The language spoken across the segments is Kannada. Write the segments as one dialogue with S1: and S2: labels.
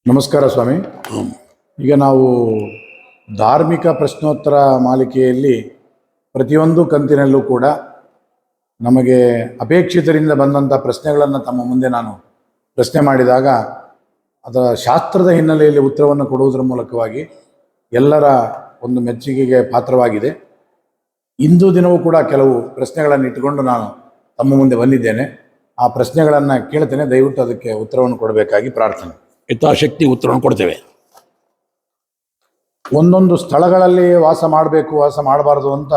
S1: ನಮಸ್ಕಾರ ಸ್ವಾಮಿ. ಈಗ ನಾವು ಧಾರ್ಮಿಕ ಪ್ರಶ್ನೋತ್ತರ ಮಾಲಿಕೆಯಲ್ಲಿ ಪ್ರತಿಯೊಂದು ಕಂತಿನಲ್ಲೂ ಕೂಡ ನಮಗೆ ಅಪೇಕ್ಷಿತರಿಂದ ಬಂದಂಥ ಪ್ರಶ್ನೆಗಳನ್ನು ತಮ್ಮ ಮುಂದೆ ನಾನು ಪ್ರಶ್ನೆ ಮಾಡಿದಾಗ ಅದರ ಶಾಸ್ತ್ರದ ಹಿನ್ನೆಲೆಯಲ್ಲಿ ಉತ್ತರವನ್ನು ಕೊಡುವುದರ ಮೂಲಕವಾಗಿ ಎಲ್ಲರ ಒಂದು ಮೆಚ್ಚುಗೆಗೆ ಪಾತ್ರವಾಗಿದೆ. ಇಂದು ದಿನವೂ ಕೂಡ ಕೆಲವು ಪ್ರಶ್ನೆಗಳನ್ನು ಇಟ್ಟುಕೊಂಡು ನಾನು ತಮ್ಮ ಮುಂದೆ ಬಂದಿದ್ದೇನೆ. ಆ ಪ್ರಶ್ನೆಗಳನ್ನು ಕೇಳ್ತೇನೆ, ದಯವಿಟ್ಟು ಅದಕ್ಕೆ ಉತ್ತರವನ್ನು ಕೊಡಬೇಕಾಗಿ ಪ್ರಾರ್ಥನೆ.
S2: ಯಥಾಶಕ್ತಿ ಉತ್ತರವನ್ನು ಕೊಡ್ತೇವೆ.
S1: ಒಂದೊಂದು ಸ್ಥಳಗಳಲ್ಲಿ ವಾಸ ಮಾಡಬೇಕು, ವಾಸ ಮಾಡಬಾರ್ದು ಅಂತ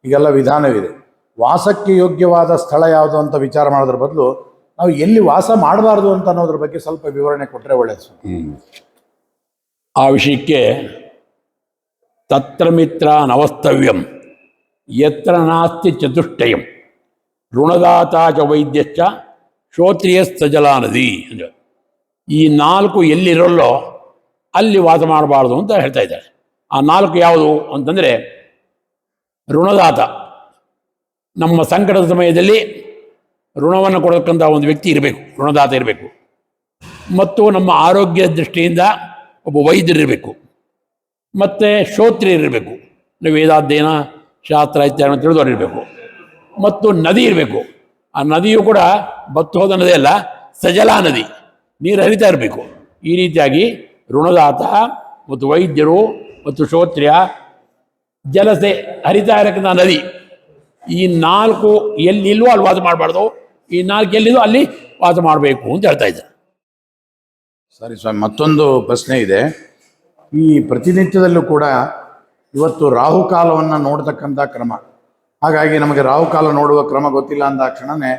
S1: ಈಗೆಲ್ಲ ವಿಧಾನವಿದೆ. ವಾಸಕ್ಕೆ ಯೋಗ್ಯವಾದ ಸ್ಥಳ ಯಾವುದು ಅಂತ ವಿಚಾರ ಮಾಡೋದ್ರ ಬದಲು ನಾವು ಎಲ್ಲಿ ವಾಸ ಮಾಡಬಾರ್ದು ಅಂತ ಅನ್ನೋದ್ರ ಬಗ್ಗೆ ಸ್ವಲ್ಪ ವಿವರಣೆ ಕೊಟ್ಟರೆ ಒಳ್ಳೆಯದು.
S2: ಆ ವಿಷಯಕ್ಕೆ ತತ್ರ ಮಿತ್ರ ನವಸ್ತವ್ಯಂ ಯತ್ರ ನಾಸ್ತಿ ಚತುಷ್ಟಯಂ ಋಣದಾತ ಚ ವೈದ್ಯಶ್ಚ ಶ್ರೋತ್ರಿಯಸ್ತಜಲಾ ನದಿ ಅಂದರೆ ಈ ನಾಲ್ಕು ಎಲ್ಲಿರಲ್ಲೋ ಅಲ್ಲಿ ವಾಸ ಮಾಡಬಾರ್ದು ಅಂತ ಹೇಳ್ತಾ ಇದ್ದಾರೆ. ಆ ನಾಲ್ಕು ಯಾವುದು ಅಂತಂದರೆ, ಋಣದಾತ, ನಮ್ಮ ಸಂಕಟದ ಸಮಯದಲ್ಲಿ ಋಣವನ್ನು ಕೊಡತಕ್ಕಂಥ ಒಂದು ವ್ಯಕ್ತಿ ಇರಬೇಕು, ಋಣದಾತ ಇರಬೇಕು. ಮತ್ತು ನಮ್ಮ ಆರೋಗ್ಯ ದೃಷ್ಟಿಯಿಂದ ಒಬ್ಬ ವೈದ್ಯರಿರಬೇಕು. ಮತ್ತು ಶ್ರೋತ್ರಿಯರಿರಬೇಕು, ವೇದಾಧ್ಯಯನ ಶಾಸ್ತ್ರ ಇತ್ಯಾದಿ ತಿಳಿದವರಿರಬೇಕು. ಮತ್ತು ನದಿ ಇರಬೇಕು. ಆ ನದಿಯು ಕೂಡ ಬತ್ತು ಹೋದ ನದಿ ಅಲ್ಲ, ಸಜಲಾ ನದಿ, ನೀರು ಹರಿತಾ ಇರಬೇಕು. ಈ ರೀತಿಯಾಗಿ ಋಣದಾತ ಮತ್ತು ವೈದ್ಯರು ಮತ್ತು ಶ್ರೋತ್ರಿಯ ಜಲಸೆ ಹರಿತಾ ಇರತಕ್ಕಂಥ ನದಿ, ಈ ನಾಲ್ಕು ಎಲ್ಲಿಲ್ವೋ ಅಲ್ಲಿ ವಾಸ ಮಾಡಬಾರ್ದು, ಈ ನಾಲ್ಕು ಎಲ್ಲಿದೋ ಅಲ್ಲಿ ವಾಸ ಮಾಡಬೇಕು ಅಂತ ಹೇಳ್ತಾ ಇದ್ದಾರೆ.
S1: ಸರಿ ಸ್ವಾಮಿ, ಮತ್ತೊಂದು ಪ್ರಶ್ನೆ ಇದೆ. ಈ ಪ್ರತಿನಿತ್ಯದಲ್ಲೂ ಕೂಡ ಇವತ್ತು ರಾಹುಕಾಲವನ್ನು ನೋಡ್ತಕ್ಕಂಥ ಕ್ರಮ, ಹಾಗಾಗಿ ನಮಗೆ ರಾಹುಕಾಲ ನೋಡುವ ಕ್ರಮ ಗೊತ್ತಿಲ್ಲ ಅಂದ ಕ್ಷಣನೇ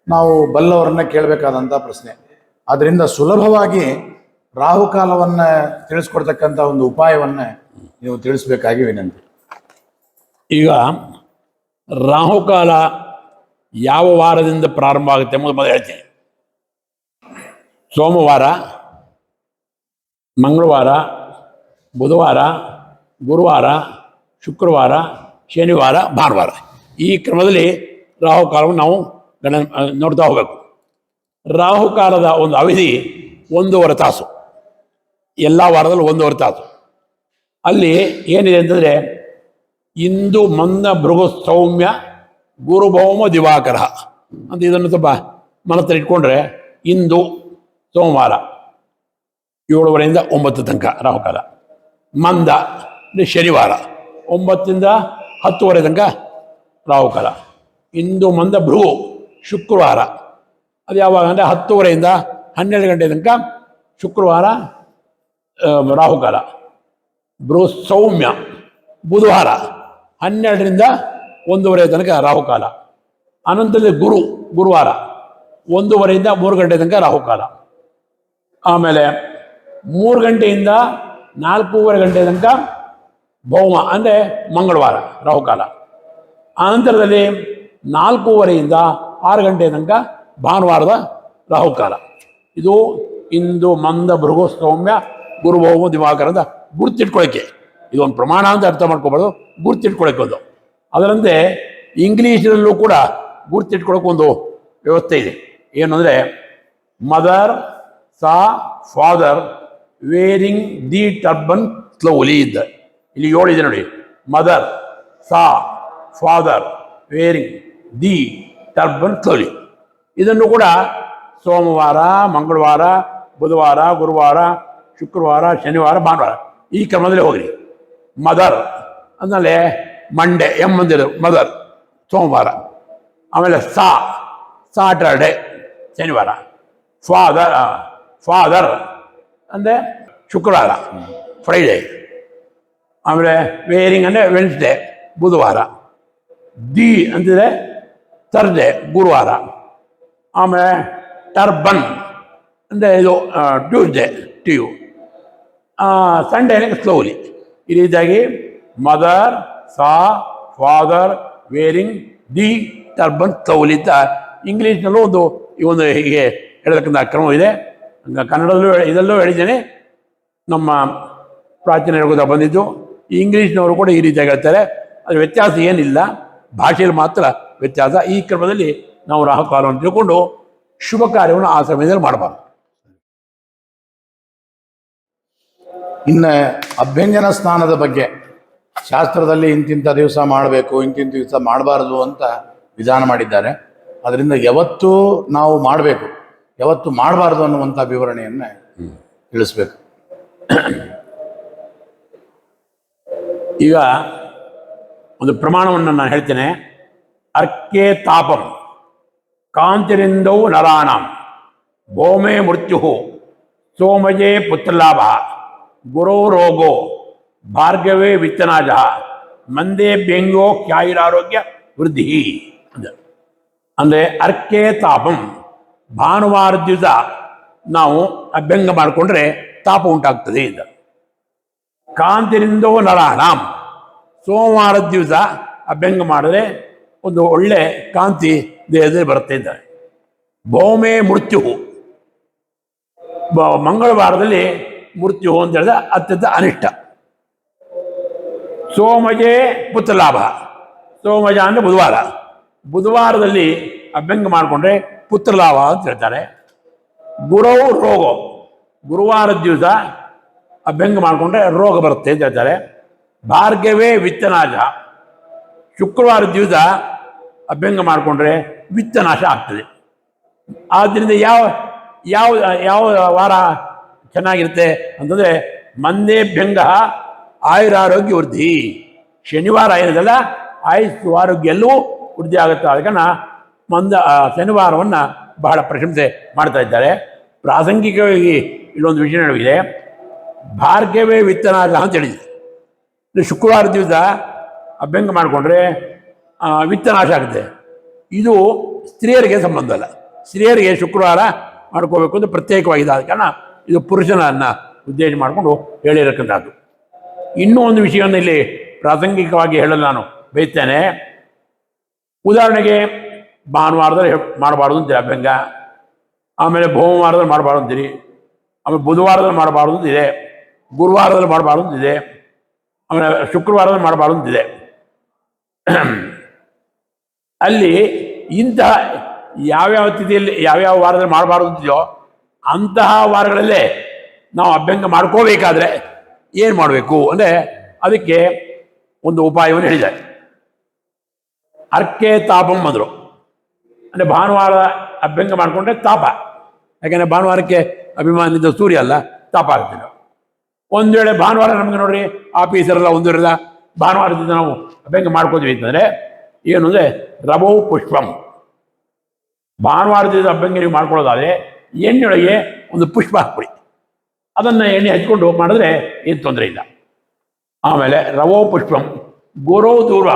S1: ನಾವು ಬಲ್ಲವರನ್ನ ಕೇಳಬೇಕಾದಂಥ ಪ್ರಶ್ನೆ. ಆದ್ದರಿಂದ ಸುಲಭವಾಗಿ ರಾಹುಕಾಲವನ್ನು ತಿಳಿಸ್ಕೊಡ್ತಕ್ಕಂಥ ಒಂದು ಉಪಾಯವನ್ನು ನೀವು ತಿಳಿಸ್ಬೇಕಾಗಿ ವಿನಂತಿ.
S2: ಈಗ ರಾಹುಕಾಲ ಯಾವ ವಾರದಿಂದ ಪ್ರಾರಂಭ ಆಗುತ್ತೆ ಎಂಬುದು ಮೊದಲು ಹೇಳ್ತೀನಿ. ಸೋಮವಾರ, ಮಂಗಳವಾರ, ಬುಧವಾರ, ಗುರುವಾರ, ಶುಕ್ರವಾರ, ಶನಿವಾರ, ಭಾನುವಾರ, ಈ ಕ್ರಮದಲ್ಲಿ ರಾಹುಕಾಲವನ್ನು ನಾವು ನೋಡ್ತಾ ಹೋಗಬೇಕು. ರಾಹುಕಾಲದ ಒಂದು ಅವಧಿ 1.5 ತಾಸು, ಎಲ್ಲ ವಾರದಲ್ಲೂ 1.5 ತಾಸು. ಅಲ್ಲಿ ಏನಿದೆ ಅಂತಂದರೆ, ಇಂದು ಮಂದ ಭೃಗು ಸೌಮ್ಯ ಗುರುಭೌಮ ದಿವಾಕರ ಅಂತ ಇದನ್ನು ಸ್ವಲ್ಪ ಮನಸ್ಸಲ್ಲಿ ಇಟ್ಕೊಂಡ್ರೆ, ಇಂದು ಸೋಮವಾರ 7:30 ಯಿಂದ 9 ತನಕ ರಾಹುಕಾಲ. ಮಂದ ಶನಿವಾರ 9 ರಿಂದ 10:30 ತನಕ ರಾಹುಕಾಲ. ಇಂದು ಮಂದ ಭೃಗು ಶುಕ್ರವಾರ, ಅದು ಯಾವಾಗ ಅಂದರೆ 10:30 ಯಿಂದ 12 ಗಂಟೆ ತನಕ ಶುಕ್ರವಾರ ರಾಹುಕಾಲ. ಬೃಹು ಸೌಮ್ಯ ಬುಧವಾರ 12 ರಿಂದ 1:30 ತನಕ ರಾಹುಕಾಲ. ಅನಂತರದಲ್ಲಿ ಗುರುವಾರ 1:30 ಯಿಂದ 3 ಗಂಟೆ ತನಕ ರಾಹುಕಾಲ. ಆಮೇಲೆ 3 ಗಂಟೆಯಿಂದ 4:30 ಗಂಟೆ ತನಕ ಭೌಮ ಅಂದರೆ ಮಂಗಳವಾರ ರಾಹುಕಾಲ. ಅನಂತರದಲ್ಲಿ 4:30 ಯಿಂದ 6 ಗಂಟೆ ತನಕ ಭಾನುವಾರದ ರಾಹುಕಾಲ. ಇದು ಇಂದು ಮಂದ ಭೃಗು ಸೌಮ್ಯ ಗುರುಭೌಮ ದಿವಾಕರದ ಗುರುತಿಟ್ಕೊಳ್ಳೋಕ್ಕೆ, ಇದೊಂದು ಪ್ರಮಾಣ ಅಂತ ಅರ್ಥ ಮಾಡ್ಕೋಬಾರ್ದು, ಗುರುತಿಟ್ಕೊಳ್ಳೋಕೆ ಒಂದು. ಅದರಂತೆ ಇಂಗ್ಲೀಷಿನಲ್ಲೂ ಕೂಡ ಗುರುತಿಟ್ಕೊಳ್ಳೋಕೆ ಒಂದು ವ್ಯವಸ್ಥೆ ಇದೆ. ಏನು ಅಂದರೆ, mother saw father varying the turban slowly ಇದ್ದ. ಇಲ್ಲಿ 7 ಇದೆ ನೋಡಿ. Mother saw father varying the turban slowly. ಇದನ್ನು ಕೂಡ ಸೋಮವಾರ, ಮಂಗಳವಾರ, ಬುಧವಾರ, ಗುರುವಾರ, ಶುಕ್ರವಾರ, ಶನಿವಾರ, ಭಾನುವಾರ, ಈ ಕ್ರಮದಲ್ಲಿ ಹೋಗ್ರಿ. ಮದರ್ ಅಂದಮೇಲೆ ಮಂಡೇ ಎಂಬಂದಿರು ಮದರ್ ಸೋಮವಾರ. ಆಮೇಲೆ ಸಾಟರ್ಡೆ ಶನಿವಾರ. ಫಾದರ್ ಅಂದರೆ ಶುಕ್ರವಾರ ಫ್ರೈಡೇ. ಆಮೇಲೆ ವೇರಿಂಗ್ ಅಂದರೆ ವೆನ್ಸ್ಡೇ ಬುಧವಾರ. ದಿ ಅಂತಿದ್ರೆ ಥರ್ಸ್ಡೇ ಗುರುವಾರ. ಆಮೇಲೆ ಟರ್ಬನ್ ಅಂದರೆ ಇದು ಟ್ಯೂಸ್ಡೇ ಟ್ಯೂ. ಸಂಡೇನೇ ಸ್ಲೋಲಿ. ಈ ರೀತಿಯಾಗಿ mother saw father varying the turban slowly ಅಂತ ಇಂಗ್ಲೀಷ್ನಲ್ಲೂ ಈ ಒಂದು ಹೀಗೆ ಹೇಳತಕ್ಕಂಥ ಕ್ರಮವಿದೆ. ಕನ್ನಡದಲ್ಲೂ ಇದರಲ್ಲೂ ಹೇಳಿದ್ದೇನೆ, ನಮ್ಮ ಪ್ರಾಚೀನ ಹೇಳ್ಕೋತಾ ಬಂದಿದ್ದು. ಇಂಗ್ಲೀಷ್ನವರು ಕೂಡ ಈ ರೀತಿಯಾಗಿ ಹೇಳ್ತಾರೆ. ಅದು ವ್ಯತ್ಯಾಸ ಏನಿಲ್ಲ, ಭಾಷೆಯಲ್ಲಿ ಮಾತ್ರ ವ್ಯತ್ಯಾಸ. ಈ ಕ್ರಮದಲ್ಲಿ ನಾವು ರಾಹುಕಾಲವನ್ನು ತಿಳ್ಕೊಂಡು ಶುಭ ಕಾರ್ಯವನ್ನು ಆ ಸಮಯದಲ್ಲಿ ಮಾಡಬಾರ್ದು.
S1: ಇನ್ನು ಅಭ್ಯಂಜನ ಸ್ನಾನದ ಬಗ್ಗೆ ಶಾಸ್ತ್ರದಲ್ಲಿ ಇಂತಿಂಥ ದಿವಸ ಮಾಡಬೇಕು, ಇಂತಿಂಥ ದಿವಸ ಮಾಡಬಾರ್ದು ಅಂತ ವಿಧಾನ ಮಾಡಿದ್ದಾರೆ. ಅದರಿಂದ ಯಾವತ್ತೂ ನಾವು ಮಾಡಬೇಕು, ಯಾವತ್ತು ಮಾಡಬಾರ್ದು ಅನ್ನುವಂಥ ವಿವರಣೆಯನ್ನು ತಿಳಿಸ್ಬೇಕು.
S2: ಈಗ ಒಂದು ಪ್ರಮಾಣವನ್ನು ನಾನು ಹೇಳ್ತೇನೆ. ಅರ್ಕೆ ತಾಪಂ ಕಾಂತಿರಿಂದೌ ನರಾಣಂ ಭೌಮೇ ಮೃತ್ಯು ಸೋಮಜೇ ಪುತ್ರಲಾಭ ಗುರೋ ರೋಗೋ ಭಾರ್ಗವೇ ವಿತ್ತನಾಜ ಮಂದೇ ವ್ಯಂಗ್ಯೋ ಖ್ಯಾಯುರಾರೋಗ್ಯ ವೃದ್ಧಿ. ಅಂದರೆ ಅರ್ಕೆ ತಾಪಂ, ಭಾನುವಾರ ದಿವಸ ನಾವು ಅಭ್ಯಂಗ ಮಾಡಿಕೊಂಡ್ರೆ ತಾಪ ಉಂಟಾಗ್ತದೆ ಅಂತ. ಕಾಂತಿರಿಂದೋ ನರಾಣಂ, ಸೋಮವಾರದ ದಿವಸ ಅಭ್ಯಂಗ ಮಾಡಿದ್ರೆ ಒಂದು ಒಳ್ಳೆ ಕಾಂತಿ ದೇಹದಲ್ಲಿ ಬರುತ್ತೆ ಇದ್ದಾರೆ. ಭೌಮೇ ಮೃತ್ಯು, ಮಂಗಳವಾರದಲ್ಲಿ ಮೃತ್ಯು ಅಂತ ಹೇಳಿದ್ರೆ ಅತ್ಯಂತ ಅನಿಷ್ಟ. ಸೋಮಜೆ ಪುತ್ರಲಾಭ, ಸೋಮಜ ಅಂದರೆ ಬುಧವಾರ, ಬುಧವಾರದಲ್ಲಿ ಅಭ್ಯಂಗ ಮಾಡಿಕೊಂಡ್ರೆ ಪುತ್ರಲಾಭ ಅಂತ ಹೇಳ್ತಾರೆ. ಗುರವು ರೋಗ, ಗುರುವಾರದ ದಿವಸ ಅಭ್ಯಂಗ ಮಾಡಿಕೊಂಡ್ರೆ ರೋಗ ಬರುತ್ತೆ ಅಂತ ಹೇಳ್ತಾರೆ. ಭಾರ್ಗವೇ ವಿತ್ತನಾಶ, ಶುಕ್ರವಾರ ದಿವಸ ಅಭ್ಯಂಗ ಮಾಡಿಕೊಂಡ್ರೆ ವಿತ್ತನಾಶ ಆಗ್ತದೆ. ಆದ್ದರಿಂದ ಯಾವ ಯಾವ ಯಾವ ವಾರ ಚೆನ್ನಾಗಿರುತ್ತೆ ಅಂತಂದರೆ ಮಂದೇಭ್ಯಂಗ ಆಯುರಾರೋಗ್ಯ ವೃದ್ಧಿ. ಶನಿವಾರ ಏನಿದೆಲ್ಲ ಆಯುಸ್ಸು ಆರೋಗ್ಯ ಎಲ್ಲವೂ ವೃದ್ಧಿ ಆಗುತ್ತೆ. ಅದಕ್ಕೆ ಶನಿವಾರವನ್ನು ಬಹಳ ಪ್ರಶಂಸೆ ಮಾಡ್ತಾ ಇದ್ದಾರೆ. ಪ್ರಾಸಂಗಿಕವಾಗಿ ಇಲ್ಲೊಂದು ವಿಷಯ ಇದೆ. ಭಾರ್ಗವೇ ವಿತ್ತನಾಶ ಅಂತ ಹೇಳಿದೆ. ಶುಕ್ರವಾರ ದಿವಸ ಅಭ್ಯಂಗ ಮಾಡಿಕೊಂಡ್ರೆ ವಿತ್ತನಾಶ ಆಗುತ್ತೆ. ಇದು ಸ್ತ್ರೀಯರಿಗೆ ಸಂಬಂಧ ಅಲ್ಲ. ಸ್ತ್ರೀಯರಿಗೆ ಶುಕ್ರವಾರ ಮಾಡ್ಕೋಬೇಕು ಅಂತ ಪ್ರತ್ಯೇಕವಾಗಿದೆ. ಆದ ಕಾರಣ ಇದು ಪುರುಷನನ್ನು ಉದ್ದೇಶ ಮಾಡಿಕೊಂಡು ಹೇಳಿರತಕ್ಕಂಥದ್ದು. ಇನ್ನೂ ಒಂದು ವಿಷಯವನ್ನು ಇಲ್ಲಿ ಪ್ರಾಸಂಗಿಕವಾಗಿ ಹೇಳಲು ನಾನು ಬಯಸ್ತೇನೆ. ಉದಾಹರಣೆಗೆ ಭಾನುವಾರದಲ್ಲಿ ಮಾಡಬಾರ್ದು ಅಂತೀರಿ ಅಭ್ಯಂಗ, ಆಮೇಲೆ ಭೌಮವಾರದಲ್ಲಿ ಮಾಡಬಾರ್ದು ಅಂತೀರಿ, ಆಮೇಲೆ ಬುಧವಾರದಲ್ಲಿ ಮಾಡಬಾರ್ದು ಅಂತಿದೆ, ಗುರುವಾರದಲ್ಲಿ ಮಾಡಬಾರ್ದು ಅಂತಿದೆ, ಆಮೇಲೆ ಶುಕ್ರವಾರದಲ್ಲಿ ಮಾಡಬಾರ್ದು ಅಂತಿದೆ. ಅಲ್ಲಿ ಇಂತಹ ಯಾವ್ಯಾವ ತಿಥಿಯಲ್ಲಿ ಯಾವ್ಯಾವ ವಾರದಲ್ಲಿ ಮಾಡಬಾರ್ದು ಅಂತಿದೆಯೋ ಅಂತಹ ವಾರಗಳಲ್ಲೇ ನಾವು ಅಭ್ಯಂಗ ಮಾಡ್ಕೋಬೇಕಾದ್ರೆ ಏನು ಮಾಡಬೇಕು ಅಂದರೆ ಅದಕ್ಕೆ ಒಂದು ಉಪಾಯವನ್ನು ಹೇಳಿದ್ದಾರೆ. ಅರ್ಕೆ ತಾಪಂ ಅಂದರು. ಅಂದರೆ ಭಾನುವಾರ ಅಭ್ಯಂಗ ಮಾಡಿಕೊಂಡ್ರೆ ತಾಪ, ಯಾಕೆಂದರೆ ಭಾನುವಾರಕ್ಕೆ ಅಭಿಮಾನಿದ ಸೂರ್ಯ ಅಲ್ಲ, ತಾಪ ಆಗ್ತಿಲ್ಲ. ಒಂದು ವೇಳೆ ಭಾನುವಾರ ನಮಗೆ ನೋಡ್ರಿ ಆಫೀಸರೆಲ್ಲ ಒಂದಿರಲ್ಲ, ಭಾನುವಾರದಿಂದ ನಾವು ಅಭ್ಯಂಗ ಮಾಡ್ಕೋತೀವಿ ಅಂತಂದರೆ ಏನು ಅಂದರೆ ರವೌ ಪುಷ್ಪಂ, ಭಾನುವಾರದಿಂದ ಅಭ್ಯಂಗ ನೀವು ಮಾಡ್ಕೊಳ್ಳೋದಾದರೆ ಎಣ್ಣೆಯೊಳಗೆ ಒಂದು ಪುಷ್ಪ ಹಾಕ್ಬಿಡಿ, ಅದನ್ನು ಎಣ್ಣೆ ಹಚ್ಕೊಂಡು ಮಾಡಿದ್ರೆ ಏನು ತೊಂದರೆ ಇಲ್ಲ. ಆಮೇಲೆ ರವೋ ಪುಷ್ಪಂ ಗುರೋ ದೂರ,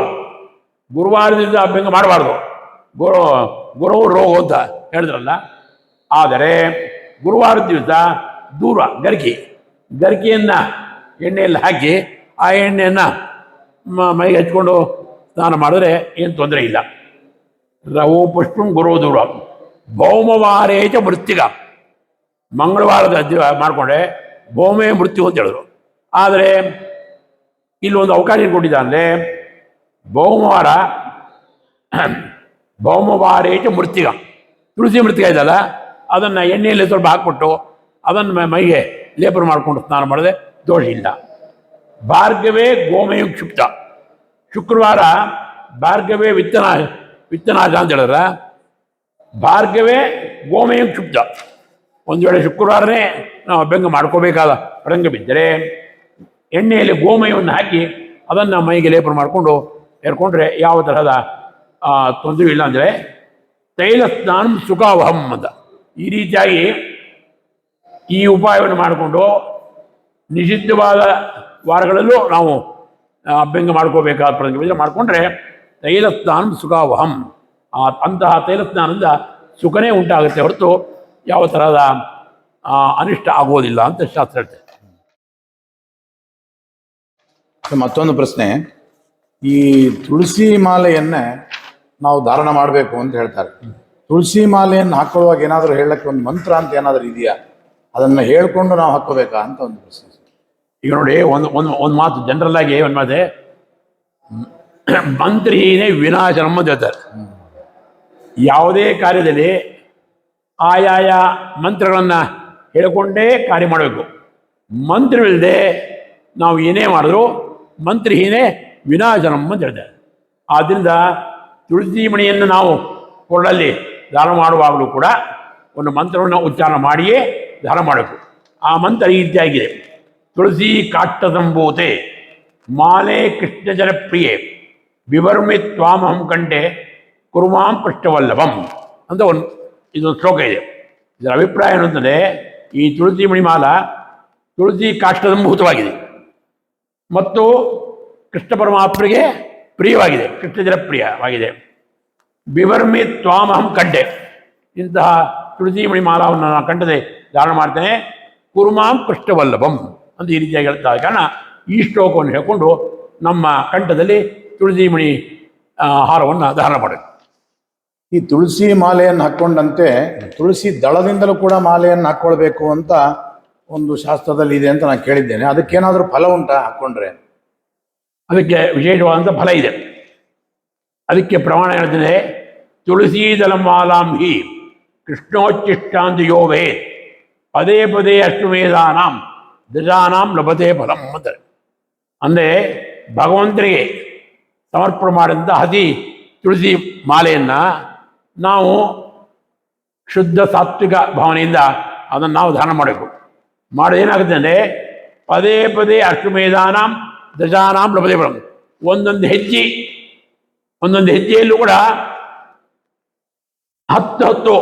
S2: ಗುರುವಾರದಿಂದ ಅಭ್ಯಂಗ ಮಾಡಬಾರ್ದು, ಗುರು ರೋಗ ಅಂತ ಹೇಳಿದ್ರಲ್ಲ. ಆದರೆ ಗುರುವಾರದ ದಿವಸ ದೂರ ಗರಿಕೆಯನ್ನು ಎಣ್ಣೆಯಲ್ಲಿ ಹಾಕಿ ಆ ಎಣ್ಣೆಯನ್ನು ಮೈಗೆ ಹಚ್ಕೊಂಡು ಸ್ನಾನ ಮಾಡಿದ್ರೆ ಏನು ತೊಂದರೆ ಇಲ್ಲ. ರವೋ ಪುಷ್ಪಂ ಗುರೋ ದೂರ ಭೌಮವಾರೇಚ ಮೃತ್ಯುಗ, ಮಂಗಳವಾರದ ಮಾಡಿಕೊಂಡ್ರೆ ಭೌಮೇ ಮೃತ್ಯು ಅಂತ ಹೇಳಿದ್ರು. ಆದರೆ ಇಲ್ಲೊಂದು ಅವಕಾಶ ಕೊಟ್ಟಿದ್ದಾನೆ. ಭೌಮವಾರೇಚ ಮೃತ್ಯುಗ, ತುಳಸಿ ಮೃತ್ಯುಗ ಇದಲ್ಲ, ಅದನ್ನು ಎಣ್ಣೆಯಲ್ಲಿ ಸ್ವಲ್ಪ ಹಾಕ್ಬಿಟ್ಟು ಅದನ್ನು ಮೈಗೆ ಲೇಪನ ಮಾಡಿಕೊಂಡು ಸ್ನಾನ ಮಾಡಿದ್ರೆ ದೋಷ ಇಲ್ಲ. ಭಾರ್ಗವೇ ಗೋಮಯಂ ಕ್ಷುಪ್ತ, ಶುಕ್ರವಾರ ಭಾರ್ಗವೇ ವಿತ್ತನಾಶ ಅಂತ ಹೇಳಿದ್ರೆ ಭಾರ್ಗವೇ ಗೋಮಯಂ ಕ್ಷುಪ್ತ. ಒಂದು ವೇಳೆ ಶುಕ್ರವಾರನೇ ನಾವು ಅಭ್ಯಂಗ ಮಾಡ್ಕೋಬೇಕಾದ ಪ್ರಸಂಗ ಬಿದ್ದರೆ ಎಣ್ಣೆಯಲ್ಲಿ ಗೋಮಯವನ್ನು ಹಾಕಿ ಅದನ್ನು ಮೈಗೆ ಲೇಪನ ಮಾಡಿಕೊಂಡು ಏರ್ಕೊಂಡ್ರೆ ಯಾವ ತರಹದ ತೊಂದರೆ ಇಲ್ಲ. ಅಂದರೆ ತೈಲ ಸ್ನಾನ ಸುಖಾವಹಂ ಅಂತ ಈ ರೀತಿಯಾಗಿ ಈ ಉಪಾಯವನ್ನು ಮಾಡಿಕೊಂಡು ನಿಷಿದ್ಧವಾದ ವಾರಗಳಲ್ಲೂ ನಾವು ಅಭ್ಯಂಗ ಮಾಡ್ಕೋಬೇಕಾದ ಪ್ರಸಂಗ ಮಾಡಿಕೊಂಡ್ರೆ ತೈಲ ಸ್ನಾನ ಸುಖಾವಹಂ, ಅಂತಹ ತೈಲ ಸ್ನಾನದಿಂದ ಸುಖನೇ ಉಂಟಾಗುತ್ತೆ ಹೊರತು ಯಾವ ಥರದ ಅನಿಷ್ಟ ಆಗೋದಿಲ್ಲ ಅಂತ ಶಾಸ್ತ್ರ ಹೇಳ್ತೇವೆ.
S1: ಮತ್ತೊಂದು ಪ್ರಶ್ನೆ, ಈ ತುಳಸಿ ಮಾಲೆಯನ್ನೇ ನಾವು ಧಾರಣ ಮಾಡಬೇಕು ಅಂತ ಹೇಳ್ತಾರೆ. ತುಳಸಿ ಮಾಲೆಯನ್ನು ಹಾಕೊಳ್ಳುವಾಗ ಏನಾದರೂ ಹೇಳಕ್ಕೆ ಒಂದು ಮಂತ್ರ ಅಂತ ಏನಾದರೂ ಇದೆಯಾ? ಅದನ್ನು ಹೇಳ್ಕೊಂಡು ನಾವು ಹಾಕೋಬೇಕಾ ಅಂತ ಒಂದು ಪ್ರಶ್ನೆ.
S2: ಈಗ ನೋಡಿ, ಒಂದು ಮಾತು ಜನರಲ್ ಆಗಿ ಒಂದು ಮಾತೆ, ಮಂತ್ರಿನೇ ವಿನಾಶನಮ್ಮ ಅಂತ ಹೇಳ್ತಾರೆ. ಯಾವುದೇ ಕಾರ್ಯದಲ್ಲಿ ಆಯಾಯ ಮಂತ್ರಗಳನ್ನು ಹೇಳಿಕೊಂಡೇ ಕಾರ್ಯ ಮಾಡಬೇಕು. ಮಂತ್ರವಿಲ್ಲದೆ ನಾವು ಏನೇ ಮಾಡಿದ್ರು ಮಂತ್ರಹೀನೇ ವಿನಾಶನಂ ಅಂತ ಹೇಳ್ತಾರೆ. ಆದ್ದರಿಂದ ತುಳಸಿ ಮಣಿಯನ್ನು ನಾವು ಕೊಳ್ಳಲ್ಲಿ ದಾನ ಮಾಡುವಾಗಲೂ ಕೂಡ ಒಂದು ಮಂತ್ರವನ್ನು ಉಚ್ಚಾರ ಮಾಡಿಯೇ ದಾನ ಮಾಡಬೇಕು. ಆ ಮಂತ್ರ ಈ ರೀತಿಯಾಗಿದೆ: ತುಳಸಿ ಕಾಷ್ಟದಂಭೂತೆ ಮಾಲೆ ಕೃಷ್ಣ ಜನಪ್ರಿಯೆ ವಿವರ್ಮಿ ತ್ವಾಮಹಂ ಕಂಡೆ ಕುರುಮಾಂ ಕೃಷ್ಣವಲ್ಲಭಂ ಅಂತ ಇದೊಂದು ಶ್ಲೋಕ ಇದೆ. ಇದರ ಅಭಿಪ್ರಾಯ ಏನಂತಂದರೆ, ಈ ತುಳಸಿ ಮಣಿಮಾಲ ತುಳಸಿ ಕಾಷ್ಟದಂಭೂತವಾಗಿದೆ ಮತ್ತು ಕೃಷ್ಣ ಪರಮಾತ್ಮರಿಗೆ ಪ್ರಿಯವಾಗಿದೆ, ಕೃಷ್ಣ ಜನಪ್ರಿಯವಾಗಿದೆ. ಬಿವರ್ಮಿ ತ್ವಾಮಹಂ ಕಂಡೆ, ಇಂತಹ ತುಳಸಿ ಮಣಿಮಾಲವನ್ನು ನಾನು ಕಂಡದೆ ಧಾರಣ ಮಾಡ್ತೇನೆ. ಕುರುಮಾಂ ಕೃಷ್ಣವಲ್ಲಭಂ ಅಂತ ಈ ರೀತಿಯಾಗಿ ಹೇಳ್ತಾ ಕಾರಣ ಈ ಶ್ಲೋಕವನ್ನು ಹೇಳಿಕೊಂಡು ನಮ್ಮ ಕಂಠದಲ್ಲಿ ತುಳಸಿ ಮಣಿ ಹಾರವನ್ನು ಧಾರಣ ಮಾಡಬೇಕು.
S1: ಈ ತುಳಸಿ ಮಾಲೆಯನ್ನು ಹಾಕ್ಕೊಂಡಂತೆ ತುಳಸಿ ದಳದಿಂದಲೂ ಕೂಡ ಮಾಲೆಯನ್ನು ಹಾಕ್ಕೊಳ್ಬೇಕು ಅಂತ ಒಂದು ಶಾಸ್ತ್ರದಲ್ಲಿ ಇದೆ ಅಂತ ನಾನು ಕೇಳಿದ್ದೇನೆ. ಅದಕ್ಕೇನಾದರೂ ಫಲ ಉಂಟಾ ಹಾಕ್ಕೊಂಡ್ರೆ?
S2: ಅದಕ್ಕೆ ವಿಶೇಷವಾದಂಥ ಫಲ ಇದೆ. ಅದಕ್ಕೆ ಪ್ರಮಾಣ ಹೇಳ್ತದೆ: ತುಳಸಿ ದಳಮಾಲಾಂ ಹಿ ಕೃಷ್ಣೋಚ್ಚಿಷ್ಟಾಂತ ಯೋವೇ ಪದೇ ಪದೇ ಅಷ್ಟಮೇಧಾನಾಂ ದಜಾನಾಂ ಲಭತೆ ಫಲಂ ಅಂತಾರೆ. ಅಂದರೆ ಭಗವಂತನಿಗೆ ಸಮರ್ಪಣೆ ಮಾಡಿದಂಥ ಹಸಿ ತುಳಸಿ ಮಾಲೆಯನ್ನು ನಾವು ಶುದ್ಧ ಸಾತ್ವಿಕ ಭಾವನೆಯಿಂದ ಅದನ್ನು ನಾವು ದಾನ ಮಾಡಬೇಕು. ಮಾಡೋದು ಏನಾಗುತ್ತೆ ಅಂದರೆ, ಪದೇ ಪದೇ ಅಷ್ಟಮೇಧಾನಾಂ ದಜಾನಾಂ ಲಭತೆ ಫಲಂ, ಒಂದೊಂದು ಹೆಜ್ಜೆಯಲ್ಲೂ ಕೂಡ 10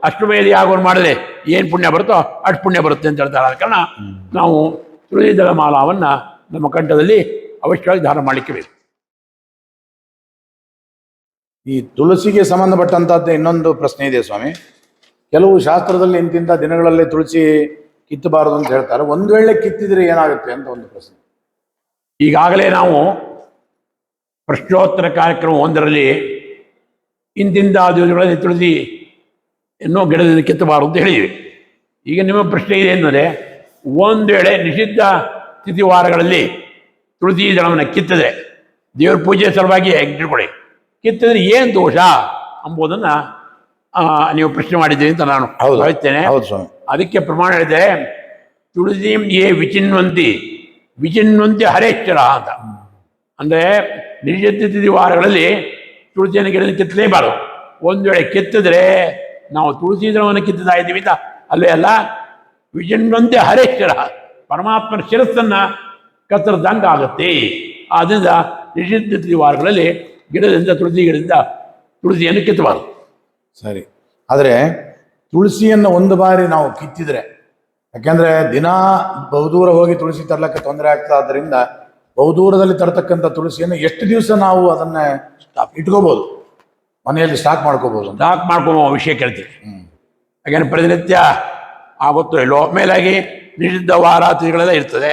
S2: ಅಷ್ಟಮೇಧ ಯಾಗವನ್ನು ಮಾಡಿದ್ರೆ ಏನು ಪುಣ್ಯ ಬರುತ್ತೋ ಅಷ್ಟು ಪುಣ್ಯ ಬರುತ್ತೆ ಅಂತ ಹೇಳ್ತಾರೆ. ಆದ ಕಾರಣ ನಾವು ತುಳಸಿ ದಳಮಾಲಾವನ್ನು ನಮ್ಮ ಕಂಠದಲ್ಲಿ ಅವಶ್ಯವಾಗಿ ಧಾರಣ ಮಾಡಲಿಕ್ಕೆ ಬೇಕು.
S1: ಈ ತುಳಸಿಗೆ ಸಂಬಂಧಪಟ್ಟಂತಹದ್ದು ಇನ್ನೊಂದು ಪ್ರಶ್ನೆ ಇದೆ ಸ್ವಾಮಿ. ಕೆಲವು ಶಾಸ್ತ್ರದಲ್ಲಿ ಇಂತಿಂಥ ದಿನಗಳಲ್ಲಿ ತುಳಸಿ ಕಿತ್ತಬಾರದು ಅಂತ ಹೇಳ್ತಾರೆ. ಒಂದು ವೇಳೆ ಕಿತ್ತಿದ್ರೆ ಏನಾಗುತ್ತೆ ಅಂತ ಒಂದು ಪ್ರಶ್ನೆ.
S2: ಈಗಾಗಲೇ ನಾವು ಪ್ರಶ್ನೋತ್ತರ ಕಾರ್ಯಕ್ರಮ 1ರಲ್ಲಿ ಇಂತಿಂಥ ದಿವಸಗಳಲ್ಲಿ ತುಳಸಿ ಇನ್ನೂ ಗಿಡದಿಂದ ಕಿತ್ತಬಾರದು ಅಂತ ಹೇಳಿದ್ವಿ. ಈಗ ನಿಮ್ಮ ಪ್ರಶ್ನೆ ಇದೆ ಅಂದರೆ, ಒಂದು ವೇಳೆ ನಿಷಿದ್ಧ ತಿಥಿವಾರಗಳಲ್ಲಿ ತುಳಸಿ ದಳವನ್ನು ಕಿತ್ತಿದ್ರೆ, ದೇವ್ರ ಪೂಜೆ ಸಲುವಾಗಿ ಇಟ್ಕೊಳ್ಳಿ, ಕಿತ್ತಿದ್ರೆ ಏನು ದೋಷ ಎಂಬುದನ್ನು ನೀವು ಪ್ರಶ್ನೆ ಮಾಡಿದ್ದೀರಿ ಅಂತ ನಾನು ಭಾವಿಸ್ತೇನೆ. ಅದಕ್ಕೆ ಪ್ರಮಾಣ ಹೇಳಿದೆ: ತುಳಸಿ ಯೇ ವಿಚಿನ್ವಂತಿ ಹರೇಶ್ವರ ಅಂತ. ಅಂದರೆ ನಿಷಿದ್ಧ ತಿಥಿವಾರಗಳಲ್ಲಿ ತುಳಸಿಯನ್ನು ಗಿಡದಲ್ಲಿ ಕಿತ್ತಲೇಬಾರದು. ಒಂದು ವೇಳೆ ಕಿತ್ತಿದ್ರೆ ನಾವು ತುಳಸಿ ದಳವನ್ನು ಕಿತ್ತುತ್ತಾ ಇದ್ದೀವಿ ಅಂತ ಅಲ್ಲೇ ಅಲ್ಲ, ವಿಚಿನ್ವಂತಿ ಹರೇಶ್ವರ, ಪರಮಾತ್ಮನ ಶಿರಸ್ಸನ್ನು ಕತ್ತರಿದಂಗೆ ಆಗುತ್ತೆ. ಆದ್ದರಿಂದ ನಿಷಿದ್ಧ ತಿಥಿವಾರಗಳಲ್ಲಿ ತುಳಸಿಯಿಂದ ತುಳಸಿಯನ್ನು ಕಿತ್ತಬಾರದು.
S1: ಸರಿ. ಆದರೆ ತುಳಸಿಯನ್ನು ಒಂದು ಬಾರಿ ನಾವು ಕಿತ್ತಿದ್ರೆ, ಯಾಕೆಂದ್ರೆ ದಿನ ಬಹುದೂರ ಹೋಗಿ ತುಳಸಿ ತರ್ಲಕ್ಕೆ ತೊಂದರೆ ಆಗ್ತದೆ. ಆದ್ದರಿಂದ ಬಹುದೂರದಲ್ಲಿ ತರತಕ್ಕಂಥ ತುಳಸಿಯನ್ನು ಎಷ್ಟು ದಿವಸ ನಾವು ಅದನ್ನ ಇಟ್ಕೋಬಹುದು, ಮನೆಯಲ್ಲಿ ಸ್ಟಾಕ್ ಮಾಡ್ಕೋಬಹುದು?
S2: ಸ್ಟಾಕ್ ಮಾಡ್ಕೊಬೋ ವಿಷಯ ಕೇಳ್ತೀವಿ. ಹಾಗೇನು ಪ್ರತಿನಿತ್ಯ ಆಗುತ್ತೋ ಇಲ್ಲೋ, ಮೇಲಾಗಿ ನಿಷಿದ್ಧ ವಾರಾತಿಗಳೆಲ್ಲ ಇರ್ತದೆ.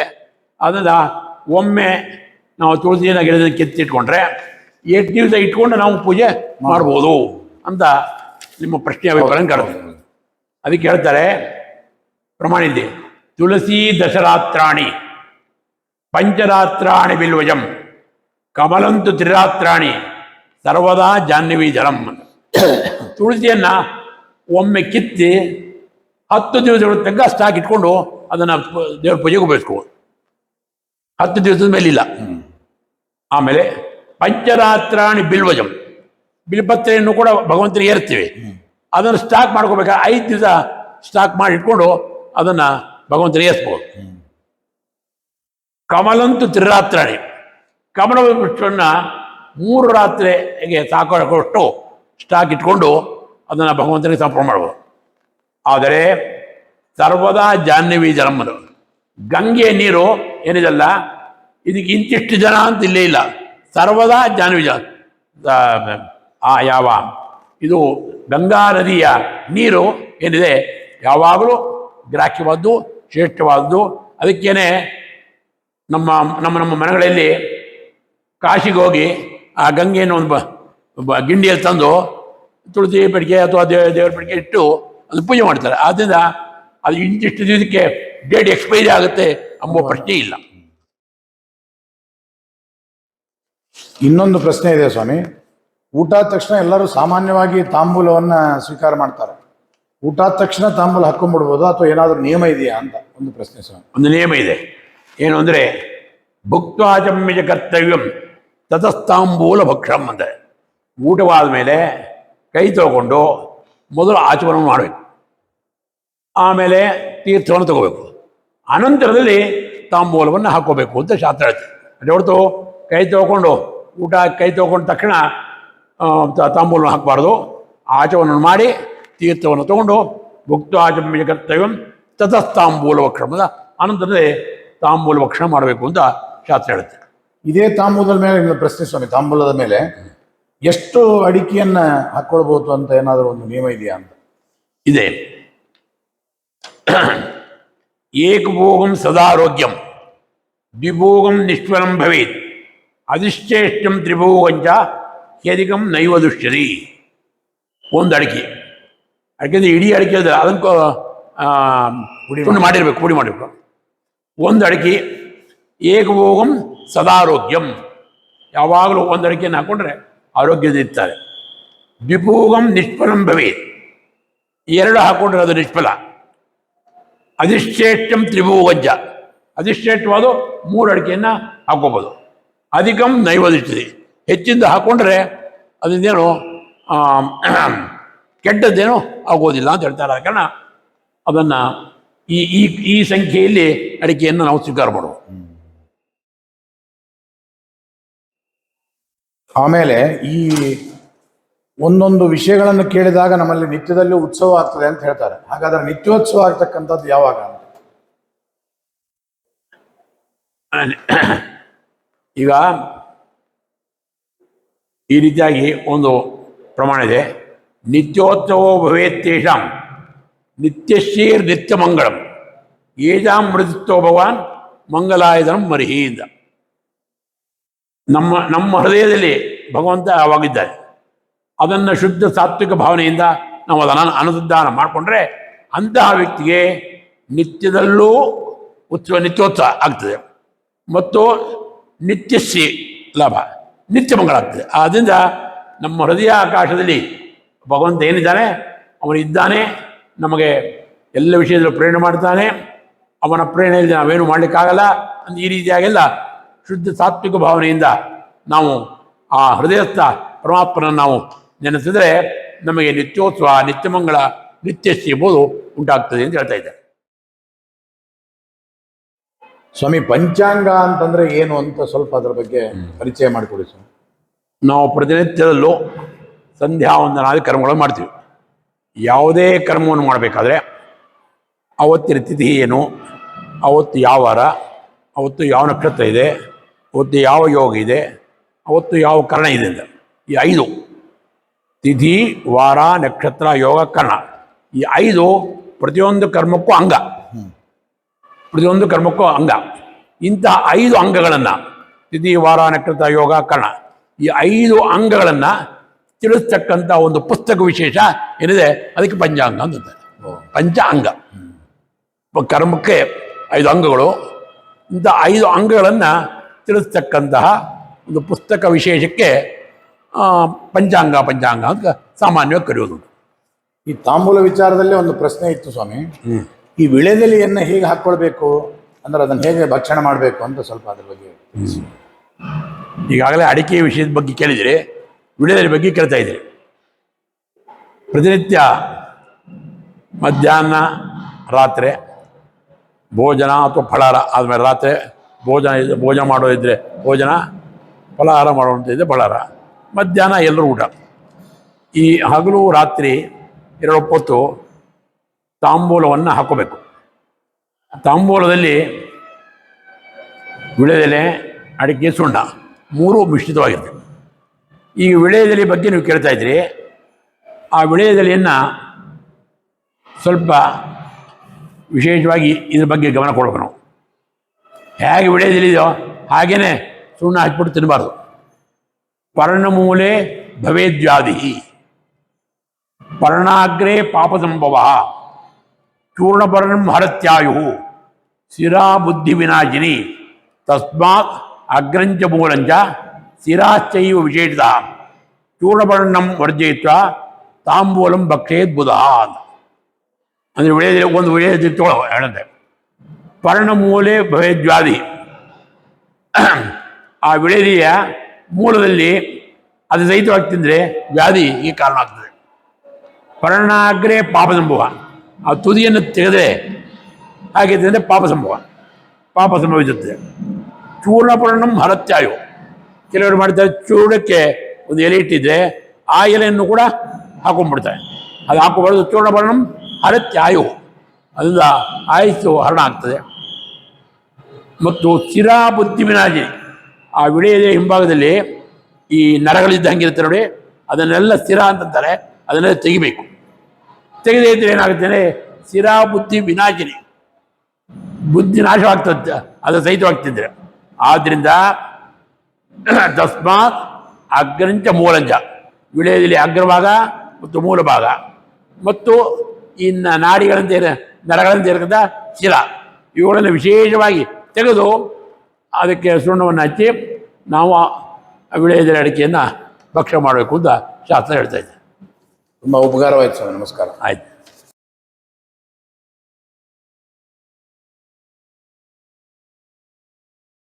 S2: ಅದರಿಂದ ಒಮ್ಮೆ ನಾವು ತುಳಸಿಯನ್ನು ಗಿಡದಲ್ಲಿ ಕಿತ್ತಿಟ್ಕೊಂಡ್ರೆ 8 ದಿವಸ ಇಟ್ಕೊಂಡು ನಾವು ಪೂಜೆ ಮಾಡ್ಬೋದು ಅಂತ ನಿಮ್ಮ ಪ್ರಶ್ನೆ ಅಭಿಪ್ರಾಯ ಕಾಡುತ್ತೆ. ಅದಕ್ಕೆ ಹೇಳ್ತಾರೆ ಪ್ರಮಾಣ ಇದೆ: ತುಳಸಿ ದಶರಾತ್ರಾಣಿ ಪಂಚರಾತ್ರಾಣಿ ಬಿಲ್ವಜಂ ಕಮಲಂತು ತ್ರಿರಾತ್ರಾಣಿ ಸರ್ವದಾ ಜಾಹ್ನವಿ ಜಲಂ. ತುಳಸಿಯನ್ನು ಒಮ್ಮೆ ಕಿತ್ತಿ 10 ದಿವಸಗಳ ತನಕ ಸ್ಟಾಕ್ ಇಟ್ಕೊಂಡು ಅದನ್ನು ದೇವ್ರ ಪೂಜೆಗೆ ಉಪಯೋಗಿಸ್ಬೋದು. 10 ದಿವಸದ ಮೇಲಿಲ್ಲ. ಆಮೇಲೆ ಪಂಚರಾತ್ರಾಣಿ ಬಿಲ್ವಜಂ, ಬಿಲ್ಪತ್ರೆಯನ್ನು ಕೂಡ ಭಗವಂತನಿಗೆ ಏರ್ತೀವಿ. ಅದನ್ನು ಸ್ಟಾಕ್ ಮಾಡ್ಕೋಬೇಕಾದ್ರೆ 5 ದಿವಸ ಸ್ಟಾಕ್ ಮಾಡಿ ಇಟ್ಕೊಂಡು ಅದನ್ನು ಭಗವಂತನಿಗೆ ಏರಿಸ್ಬೋದು. ಕಮಲಂತು ತ್ರಿರಾತ್ರಾಣಿ, ಕಮಲ ವೃಕ್ಷವನ್ನು 3 ರಾತ್ರಿಗೆ ಸಾಕೋಷ್ಟು ಸ್ಟಾಕ್ ಇಟ್ಕೊಂಡು ಅದನ್ನು ಭಗವಂತನಿಗೆ ಸಮರ್ಪಣೆ ಮಾಡ್ಬೋದು. ಆದರೆ ಸರ್ವದಾ ಜಾಹ್ನವಿ ಜಲಮ್ಮದು, ಗಂಗೆಯ ನೀರು ಏನಿದೆಲ್ಲ ಇದಕ್ಕೆ ಇಂತಿಷ್ಟು ಜನ ಅಂತ ಇಲ್ಲೇ ಇಲ್ಲ. ಸರ್ವದಾ ಜಾಹ್ನವಿ ಜಲ. ಯಾವ ಇದು ಗಂಗಾ ನದಿಯ ನೀರು ಏನಿದೆ ಯಾವಾಗಲೂ ಗ್ರಾಹ್ಯವಾದ್ದು, ಶ್ರೇಷ್ಠವಾದ್ದು. ಅದಕ್ಕೇನೆ ನಮ್ಮ ಮನೆಗಳಲ್ಲಿ ಕಾಶಿಗೆ ಹೋಗಿ ಆ ಗಂಗೆಯನ್ನು ಒಂದು ಗಿಂಡಿಯಲ್ಲಿ ತಂದು ತುಳಸಿ ಪೆಟ್ಟಿಗೆ ಅಥವಾ ದೇವರ ಪೆಟ್ಟಿಗೆ ಇಟ್ಟು ಅದು ಪೂಜೆ ಮಾಡ್ತಾರೆ. ಆದ್ದರಿಂದ ಅದು ಇಂತಿಷ್ಟು ದಿವಸಕ್ಕೆ ಡೇಟ್ ಎಕ್ಸ್ಪೈರಿ ಆಗುತ್ತೆ ಎಂಬ ಪ್ರಶ್ನೆ ಇಲ್ಲ.
S1: ಇನ್ನೊಂದು ಪ್ರಶ್ನೆ ಇದೆ ಸ್ವಾಮಿ. ಊಟ ಆದ ತಕ್ಷಣ ಎಲ್ಲರೂ ಸಾಮಾನ್ಯವಾಗಿ ತಾಂಬೂಲವನ್ನು ಸ್ವೀಕಾರ ಮಾಡ್ತಾರೆ. ಊಟ ಆದ ತಕ್ಷಣ ತಾಂಬೂಲ ಹಾಕೊಂಡ್ಬಿಡ್ಬೋದು ಅಥವಾ ಏನಾದರೂ ನಿಯಮ ಇದೆಯಾ ಅಂತ ಒಂದು ಪ್ರಶ್ನೆ ಸ್ವಾಮಿ.
S2: ಒಂದು ನಿಯಮ ಇದೆ. ಏನು ಅಂದರೆ ಭುಕ್ತ್ವಾಚಮ್ಯಜ ಕರ್ತವ್ಯಂ ತತಸ್ತಾಂಬೂಲ ಭಕ್ಷಂ ಅಂತ. ಊಟವಾದ ಮೇಲೆ ಕೈ ತಗೊಂಡು ಮೊದಲು ಆಚಮನ ಮಾಡಬೇಕು, ಆಮೇಲೆ ತೀರ್ಥವನ್ನು ತಗೋಬೇಕು, ಅನಂತರದಲ್ಲಿ ತಾಂಬೂಲವನ್ನು ಹಾಕೋಬೇಕು ಅಂತ ಶಾಸ್ತ್ರ ಹೇಳ್ತದೆ. ಅದೇ ಹೊರತು ಕೈ ತಗೊಂಡು ಊಟ ಕೈ ತಗೊಂಡ ತಕ್ಷಣ ತಾಂಬೂಲವನ್ನು ಹಾಕಬಾರ್ದು. ಆಚಮನ ಮಾಡಿ ತೀರ್ಥವನ್ನು ತಗೊಂಡು ಭುಕ್ತ್ವಾಚಮ್ಯಜ ಕರ್ತವ್ಯಂ ತತಸ್ತಾಂಬೂಲ ಭಕ್ಷಣದ ಅನಂತರದಲ್ಲಿ ತಾಂಬೂಲ ಭಕ್ಷಣ ಮಾಡಬೇಕು ಅಂತ ಶಾಸ್ತ್ರ ಹೇಳುತ್ತೆ.
S1: ಇದೇ ತಾಂಬೂಲದ ಮೇಲೆ ಇನ್ನೊಂದು ಪ್ರಶ್ನೆ ಸ್ವಾಮಿ. ತಾಂಬೂಲದ ಮೇಲೆ ಎಷ್ಟು ಅಡಿಕೆಯನ್ನ ಹಾಕೊಳ್ಬಹುದು ಅಂತ ಏನಾದರೂ ಒಂದು ನಿಯಮ ಇದೆಯಾ ಅಂತ?
S2: ಇದೆ. ಏಕಭೋಗಂ ಸದಾರೋಗ್ಯಂ ದ್ವಿಭೋಗಂ ನಿಷ್ಫಲಂ ಭವೇತ್ ಅಧಿಶ್ಚೇಷ್ಟಂ ತ್ರಿಭೋಗಂಚ ಹ್ಯಧಿಕಂ ನೈವ ದುಷ್ಯರಿ. ಒಂದು ಅಡಿಕೆ ಅಡಿಕೆ ಇಡೀ ಅಡಿಕೆ ಅದನ್ನು ಪುಡಿ ಮಾಡಿರಬೇಕು. ಒಂದು ಅಡಿಕೆ ಏಕಭೋಗಂ ಸದಾರೋಗ್ಯಂ, ಯಾವಾಗಲೂ ಒಂದು ಅಡಿಕೆಯನ್ನು ಹಾಕೊಂಡ್ರೆ ಆರೋಗ್ಯದಿರ್ತಾರೆ. ದ್ವಿಭೋಗಂ ನಿಷ್ಫಲಂ ಭವೇತ್, ಎರಡು ಹಾಕೊಂಡ್ರೆ ಅದು ನಿಷ್ಫಲ. ಅಧಿಶ್ರೇಷ್ಠಂ ತ್ರಿಭೋಗಂಚ, ಅಧಿಶ್ರೇಷ್ಠವಾದ 3 ಅಡಿಕೆಯನ್ನು ಹಾಕೋಬೋದು. ಅಧಿಕಂ ನೈವೇದಿಸ್ತದೆ, ಹೆಚ್ಚಿಂದ ಹಾಕೊಂಡ್ರೆ ಅದರಿಂದೇನು ಕೆಟ್ಟದ್ದೇನೋ ಆಗೋದಿಲ್ಲ ಅಂತ ಹೇಳ್ತಾರೆ. ಆದ ಕಾರಣ ಅದನ್ನು ಈ ಸಂಖ್ಯೆಯಲ್ಲಿ ಅಡಿಕೆಯನ್ನು ನಾವು ಸ್ವೀಕಾರ ಮಾಡುವ.
S1: ಆಮೇಲೆ ಈ ಒಂದೊಂದು ವಿಷಯಗಳನ್ನು ಕೇಳಿದಾಗ ನಮ್ಮಲ್ಲಿ ನಿತ್ಯದಲ್ಲಿ ಉತ್ಸವ ಆಗ್ತದೆ ಅಂತ ಹೇಳ್ತಾರೆ. ಹಾಗಾದ್ರೆ ನಿತ್ಯೋತ್ಸವ ಆಗ್ತಕ್ಕಂಥದ್ದು ಯಾವಾಗ ಅಂತ?
S2: ಈಗ ಈ ರೀತಿಯಾಗಿ ಒಂದು ಪ್ರಮಾಣ ಇದೆ. ನಿತ್ಯೋತ್ಸವೋ ಭವೇತ್ತೇಷಾಂ ನಿತ್ಯಶ್ರೀರ್ ನಿತ್ಯ ಮಂಗಳಂ ಏಜಾಂ ಮೃದಿತ್ವ ಭಗವಾನ್ ಮಂಗಲಾಯಧನಂ ಮರಿಹಿ ಅಂತ. ನಮ್ಮ ಹೃದಯದಲ್ಲಿ ಭಗವಂತ ಯಾವಾಗಿದ್ದಾರೆ, ಅದನ್ನು ಶುದ್ಧ ಸಾತ್ವಿಕ ಭಾವನೆಯಿಂದ ನಾವು ಅದನ್ನು ಅನುಸಂಧಾನ ಮಾಡಿಕೊಂಡ್ರೆ ಅಂತಹ ವ್ಯಕ್ತಿಗೆ ನಿತ್ಯದಲ್ಲೂ ನಿತ್ಯೋತ್ಸವ ಆಗ್ತದೆ ಮತ್ತು ನಿತ್ಯಶ್ರೀ ಲಾಭ, ನಿತ್ಯ ಮಂಗಳ ಆಗ್ತದೆ. ಆದ್ದರಿಂದ ನಮ್ಮ ಹೃದಯ ಆಕಾಶದಲ್ಲಿ ಭಗವಂತ ಏನಿದ್ದಾನೆ ಅವನಿದ್ದಾನೆ, ನಮಗೆ ಎಲ್ಲ ವಿಷಯದಲ್ಲೂ ಪ್ರೇರಣೆ ಮಾಡ್ತಾನೆ. ಅವನ ಪ್ರೇರಣೆಯಲ್ಲಿ ನಾವೇನು ಮಾಡಲಿಕ್ಕಾಗಲ್ಲ ಅಂತ ಈ ರೀತಿಯಾಗೆಲ್ಲ ಶುದ್ಧ ಸಾತ್ವಿಕ ಭಾವನೆಯಿಂದ ನಾವು ಆ ಹೃದಯಸ್ಥ ಪರಮಾತ್ಮನ ನಾವು ನೆನೆಸಿದ್ರೆ ನಮಗೆ ನಿತ್ಯೋತ್ಸವ, ನಿತ್ಯಮಂಗಳ, ನಿತ್ಯಶ್ರೀ ಎಂಬುದು ಉಂಟಾಗ್ತದೆ ಅಂತ ಹೇಳ್ತಾ ಇದ್ದಾರೆ.
S1: ಸ್ವಾಮಿ, ಪಂಚಾಂಗ ಅಂತಂದ್ರೆ ಏನು ಅಂತ ಸ್ವಲ್ಪ ಅದರ ಬಗ್ಗೆ ಪರಿಚಯ ಮಾಡಿಕೊಡಿ ಸ್ವಾಮಿ.
S2: ನಾವು ಪ್ರತಿನಿತ್ಯದಲ್ಲೂ ಸಂಧ್ಯಾ ವಂದನಾದಿ ಕರ್ಮಗಳನ್ನು ಮಾಡ್ತೀವಿ. ಯಾವುದೇ ಕರ್ಮವನ್ನು ಮಾಡಬೇಕಾದ್ರೆ ಅವತ್ತಿನ ತಿಥಿ ಏನು, ಅವತ್ತು ಯಾವ ವಾರ, ಅವತ್ತು ಯಾವ ನಕ್ಷತ್ರ ಇದೆ, ಅವತ್ತು ಯಾವ ಯೋಗ ಇದೆ, ಅವತ್ತು ಯಾವ ಕರ್ಣ ಇದೆ ಅಂತ ಈ 5 ತಿಥಿ, ವಾರ, ನಕ್ಷತ್ರ, ಯೋಗ, ಕರ್ಣ, ಈ 5 ಪ್ರತಿಯೊಂದು ಕರ್ಮಕ್ಕೂ ಅಂಗ. ಪ್ರತಿಯೊಂದು ಕರ್ಮಕ್ಕೂ ಅಂಗ. ಇಂತಹ 5 ಅಂಗಗಳನ್ನು ತಿಥಿ, ವಾರ, ನಕ್ಷತ್ರ, ಯೋಗ, ಕರ್ಣ, ಈ 5 ಅಂಗಗಳನ್ನು ತಿಳಿಸ್ತಕ್ಕಂಥ ಒಂದು ಪುಸ್ತಕ ವಿಶೇಷ ಏನಿದೆ ಅದಕ್ಕೆ ಪಂಚಾಂಗ ಅಂತ. ಪಂಚ ಅಂಗ, ಕರ್ಮಕ್ಕೆ 5 ಅಂಗಗಳು. ಇಂಥ 5 ಅಂಗಗಳನ್ನು ತಿಳಿಸ್ತಕ್ಕಂತಹ ಒಂದು ಪುಸ್ತಕ ವಿಶೇಷಕ್ಕೆ ಪಂಚಾಂಗ ಅಂತ ಸಾಮಾನ್ಯವಾಗಿ ಕರೆಯೋದು.
S1: ಈ ತಾಂಬೂಲ ವಿಚಾರದಲ್ಲಿ ಒಂದು ಪ್ರಶ್ನೆ ಇತ್ತು ಸ್ವಾಮಿ. ಈ ವಿಳೆದೆಲೆಯನ್ನು ಹೇಗೆ ಹಾಕ್ಕೊಳ್ಬೇಕು ಅಂದ್ರೆ ಅದನ್ನು ಹೇಗೆ ಭಕ್ಷಣೆ ಮಾಡಬೇಕು ಅಂತ ಸ್ವಲ್ಪ ಅದ್ರ ಬಗ್ಗೆ.
S2: ಈಗಾಗಲೇ ಅಡಿಕೆ ವಿಷಯದ ಬಗ್ಗೆ ಕೇಳಿದರೆ ವಿಳೆದೆಲೆ ಬಗ್ಗೆ ಕೇಳ್ತಾ ಇದ್ದೀರಿ. ಪ್ರತಿನಿತ್ಯ ಮಧ್ಯಾಹ್ನ, ರಾತ್ರಿ ಭೋಜನ ಅಥವಾ ಫಲಾರ ಆದಮೇಲೆ ರಾತ್ರಿ ಭೋಜನ ಮಾಡೋದಿದ್ರೆ ಭೋಜನ, ಫಲಾಹಾರ ಮಾಡುವಂತಿದ್ದರೆ ಫಲಾಹಾರ, ಮಧ್ಯಾಹ್ನ ಎಲ್ಲರೂ ಊಟ. ಈ ಹಗಲು ರಾತ್ರಿ 2 ಹೊತ್ತು ತಾಂಬೂಲವನ್ನು ಹಾಕೋಬೇಕು. ತಾಂಬೂಲದಲ್ಲಿ ವಿಳೆದೆಲೆ, ಅಡಿಕೆ, ಸುಣ್ಣ 3 ಮಿಶ್ರಿತವಾಗಿರ್ತದೆ. ಈ ವಿಳೆದೆಲೆ ಬಗ್ಗೆ ನೀವು ಕೇಳ್ತಾ ಇದ್ರಿ. ಆ ವಿಳೆದೆಲೆಯನ್ನು ಸ್ವಲ್ಪ ವಿಶೇಷವಾಗಿ ಇದ್ರ ಬಗ್ಗೆ ಗಮನ ಕೊಡಬೇಕು ನಾವು. ಹೇಗೆ ವಿಳೆದೆಲೆಯೋ ಹಾಗೇ ಸುಣ್ಣ ಹಚ್ಬಿಟ್ಟು ತಿನ್ನಬಾರ್ದು. ಪರ್ಣಮೂಲೆ ಭವೇದ್ವ್ಯಾಧಿ, ಪರ್ಣಾಗ್ರೇ ಪಾಪ ಸಂಭವ, ಚೂರ್ಣಪರ್ಣಂ ಹರತ್ಯಾಯು, ಶಿರಾ ಬುದ್ಧಿ ವಿನಾಶಿನಿ, ತಸ್ಮಾತ್ ಅಗ್ರಂಚ ಮೂಲಂಚ ಶಿರಾಶ್ಚೈವ ವಿಶೇಷಿತ, ಚೂರ್ಣಪರ್ಣಂ ವರ್ಜಯಿತ್ವ ತಾಂಬೂಲಂ ಭಕ್ಷೇತ್ ಬುಧ. ಅಂದರೆ ವಿಳೆದೆಲೆ ಒಂದು ವಿಳೆದೆಲೆ ತಗೊಳ್ಳೋ ಹೇಳಂತೆ. ಪರ್ಣಮೂಲೆ ಭವೇದ್ವ್ಯಾಧಿ. ಆ ವಿಳೆದೆಯ ಮೂಲದಲ್ಲಿ ಅದು ಸಹಿತವಾಗಿ ತಿಂದರೆ ವ್ಯಾಧಿಗೆ ಕಾರಣ ಆಗ್ತದೆ. ಪರ್ಣಾಗ್ರೆ ಪಾಪ ಸಂಭವ, ಆ ತುದಿಯನ್ನು ತೆಗೆದರೆ ಹಾಗೆ ತಿಂದರೆ ಪಾಪ ಸಂಭವಿಸುತ್ತದೆ. ಚೂರ್ಣಪರ್ಣಂ ಹರತ್ಯಾಯು, ಕೆಲವರು ಮಾಡ್ತಾರೆ ಚೂರ್ಣಕ್ಕೆ ಒಂದು ಎಲೆ ಇಟ್ಟಿದ್ರೆ ಆ ಎಲೆಯನ್ನು ಕೂಡ ಹಾಕೊಂಡ್ಬಿಡ್ತಾರೆ. ಅದು ಹಾಕೋಬಾರ್ದು. ಚೂರ್ಣಪರ್ಣಂ ಹರತ್ಯಾಯು, ಅದರಿಂದ ಆಯುಸ್ಸು ಹರಣ ಆಗ್ತದೆ. ಮತ್ತು ಸ್ಥಿರಾ ಬುದ್ಧಿ ವಿನಾಶಿ, ಆ ವಿಳೆಯ ಹಿಂಭಾಗದಲ್ಲಿ ಈ ನರಗಳಿದ್ದ ಹಂಗಿರುತ್ತೆ ನೋಡಿ, ಅದನ್ನೆಲ್ಲ ಸ್ಥಿರ ಅಂತಂತಾರೆ, ಅದನ್ನೆಲ್ಲ ತೆಗಿಬೇಕು. ತೆಗೆದೇ ಇದ್ರೆ ಏನಾಗುತ್ತೆ, ಸ್ಥಿರಾ ಬುದ್ಧಿ ವಿನಾಶಿನಿ, ಬುದ್ಧಿ ನಾಶವಾಗ್ತದೆ ಅದು ಸಹಿತವಾಗ್ತಿದ್ರೆ. ಆದ್ದರಿಂದ ತಸ್ಮಾತ್ ಅಗ್ರಂಚ ಮೂಲಂಚ, ವಿಳೆಯದಲ್ಲಿ ಅಗ್ರಭಾಗ ಮತ್ತು ಮೂಲ ಭಾಗ ಮತ್ತು ಇನ್ನು ನರಗಳಂತೆ ಇರತಕ್ಕಂಥ ಶಿರ, ಇವುಗಳನ್ನು ವಿಶೇಷವಾಗಿ ತೆಗೆದು ಅದಕ್ಕೆ ಸುಣ್ಣವನ್ನು ಹಚ್ಚಿ ನಾವು ವಿಳೆಯದಲ್ಲಿ ಅಡಿಕೆಯನ್ನು ಭಕ್ಷ್ಯ ಮಾಡಬೇಕು ಅಂತ ಶಾಸ್ತ್ರ ಹೇಳ್ತಾ ಇದೆ.
S1: ತುಂಬ ಉಪಕಾರವಾಯಿತು ಸ್ವಾಮಿ. ನಮಸ್ಕಾರ.
S2: ಆಯ್ತು.